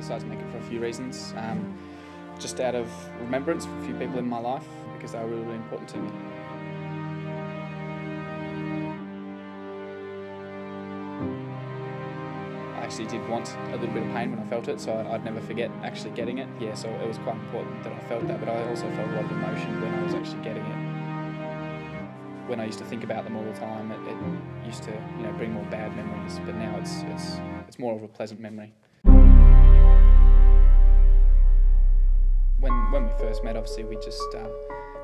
decided to make it for a few reasons. Just out of remembrance for a few people in my life, because they were really, really important to me. I actually did want a little bit of pain when I felt it, so I'd never forget actually getting it. Yeah, so it was quite important that I felt that, but I also felt a lot of emotion when I was actually getting it. When I used to think about them all the time, it used to, bring more bad memories, but now it's more of a pleasant memory. When we first met, obviously we just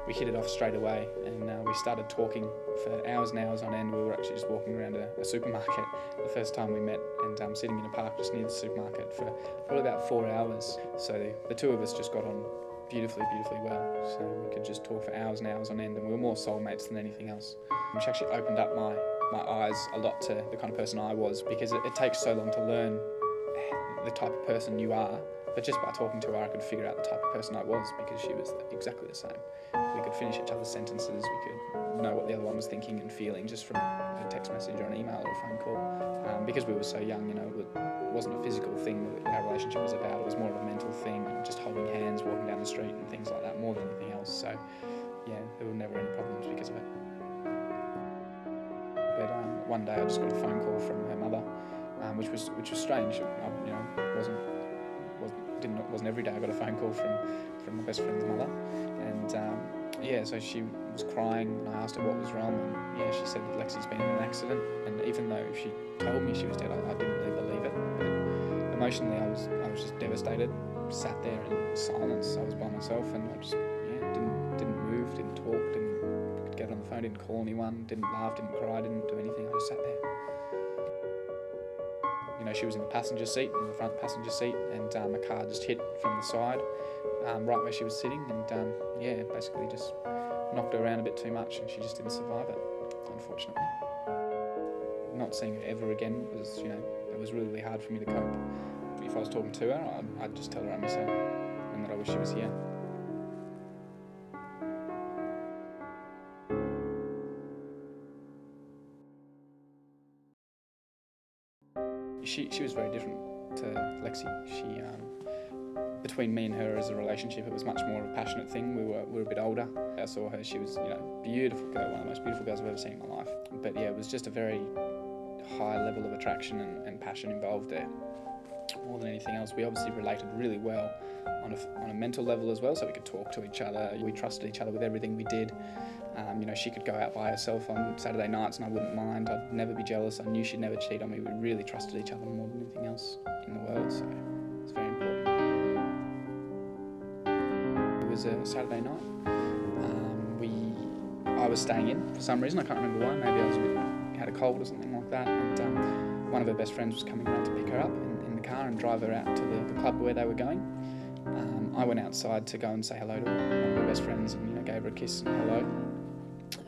we hit it off straight away, and we started talking for hours and hours on end. We were actually just walking around a supermarket the first time we met, and sitting in a park just near the supermarket for probably about 4 hours. So the two of us just got on beautifully well. So we could just talk for hours and hours on end, and we were more soulmates than anything else. Which actually opened up my eyes a lot to the kind of person I was, because it takes so long to learn the type of person you are. But just by talking to her, I could figure out the type of person I was, because she was exactly the same. We could finish each other's sentences, we could know what the other one was thinking and feeling just from a text message or an email or a phone call. Because we were so young, it wasn't a physical thing that our relationship was about. It was more of a mental thing, just holding hands, walking down the street and things like that, more than anything else. So yeah, there were never any problems because of it. But one day I just got a phone call from her mother, which was strange. Wasn't every day I got a phone call from my best friend's mother, and so she was crying, and I asked her what was wrong, and she said that Lexi's been in an accident. And even though she told me she was dead, I didn't really believe it. But emotionally, I was just devastated. Sat there in silence. I was by myself, and I just didn't move, didn't talk, didn't get on the phone, didn't call anyone, didn't laugh, didn't cry, didn't do anything. I just sat there. She was in the passenger seat, in the front passenger seat, and a car just hit from the side, right where she was sitting, and basically just knocked her around a bit too much, and she just didn't survive it, unfortunately. Not seeing her ever again was, it was really, really hard for me to cope. If I was talking to her, I'd just tell her I miss her, and that I wish she was here. She was very different to Lexi. Between me and her as a relationship, it was much more of a passionate thing. We were a bit older. I saw her, she was, beautiful girl, one of the most beautiful girls I've ever seen in my life. But it was just a very high level of attraction and passion involved there. More than anything else, we obviously related really well on a mental level as well, so we could talk to each other. We trusted each other with everything we did. She could go out by herself on Saturday nights and I wouldn't mind. I'd never be jealous. I knew she'd never cheat on me. We really trusted each other more than anything else in the world, so it's very important. It was a Saturday night. I was staying in for some reason. I can't remember why. Maybe I was had a cold or something like that. And one of her best friends was coming around to pick her up in the car and drive her out to the club where they were going. I went outside to go and say hello to one of her best friends and gave her a kiss and hello.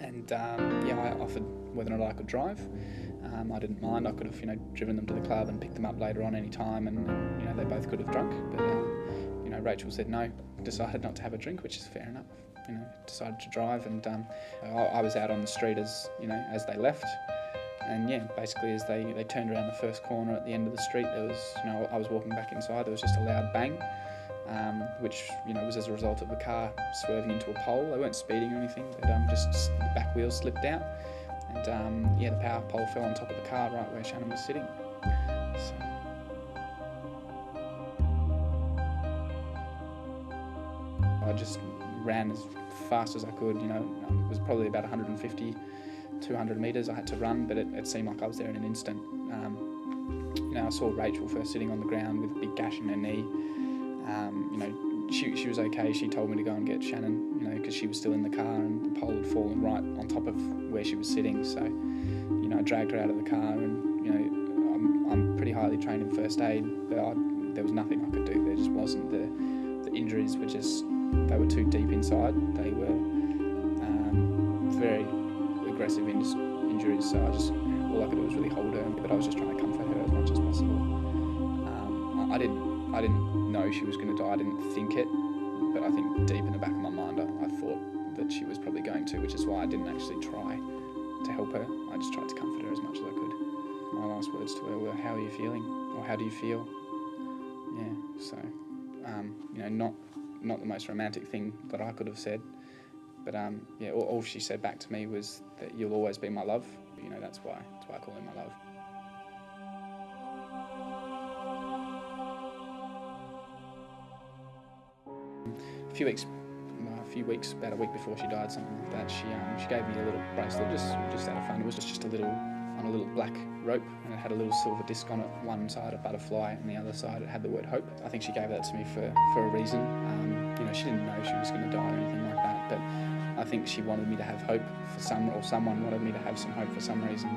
And I offered whether or not I could drive. I didn't mind. I could have driven them to the club and picked them up later on any time, and they both could have drunk. But Rachel said no, decided not to have a drink, which is fair enough. Decided to drive, and I was out on the street as they left. And basically as they turned around the first corner at the end of the street, there was I was walking back inside. There was just a loud bang. Which was as a result of the car swerving into a pole. They weren't speeding or anything, but just the back wheels slipped out, and the power pole fell on top of the car right where Shannon was sitting. So I just ran as fast as I could. It was probably about 150, 200 metres I had to run, but it seemed like I was there in an instant. I saw Rachel first sitting on the ground with a big gash in her knee. She was okay. She told me to go and get Shannon, because she was still in the car and the pole had fallen right on top of where she was sitting. So, I dragged her out of the car, and I'm pretty highly trained in first aid, but there was nothing I could do. There just wasn't. The injuries were they were too deep inside. They were very aggressive injuries. So all I could do was really hold her, but I was just trying to comfort her as much as possible. I didn't know she was going to die. I didn't think it, but I think deep in the back of my mind, I thought that she was probably going to, which is why I didn't actually try to help her. I just tried to comfort her as much as I could. My last words to her were, "How are you feeling?" or "How do you feel?" Yeah. So, not the most romantic thing that I could have said, but all she said back to me was that you'll always be my love. That's why I call her my love. About a week before she died, something like that, she gave me a little bracelet just out of fun. It was just on a little black rope, and it had a little silver disc on it. One side a butterfly, and the other side it had the word hope. I think she gave that to me for a reason. She didn't know she was going to die or anything like that, but I think she wanted me to have hope for someone wanted me to have some hope for some reason.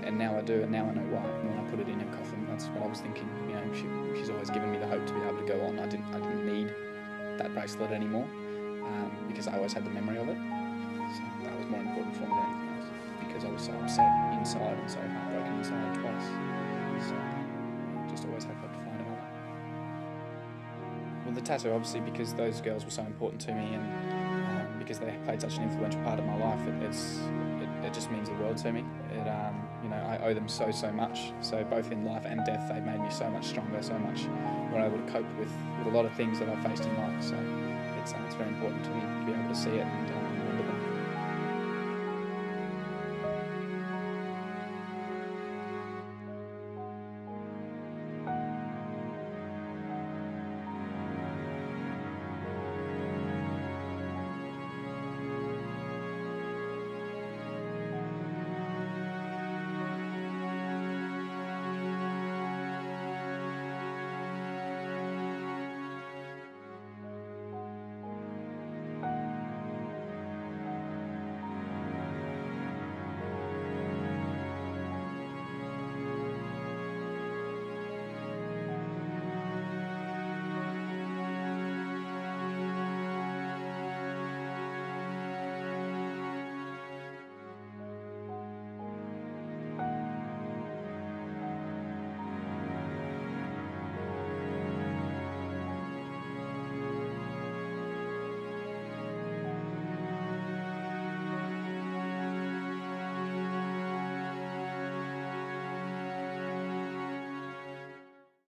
And now I do, and now I know why. And when I put it in her coffin, that's what I was thinking. She's always given me the hope to be able to go on. I didn't need that bracelet anymore, because I always had the memory of it. So that was more important for me than anything else, because I was so upset inside and so heartbroken inside twice. So just always had hope to find another. Well, the tattoo, obviously, because those girls were so important to me, and because they played such an influential part of my life, it just means the world to me. I owe them so much. So both in life and death, they made me so much stronger, so much more able to cope with a lot of things that I faced in life. So it's very important to me to be able to see it and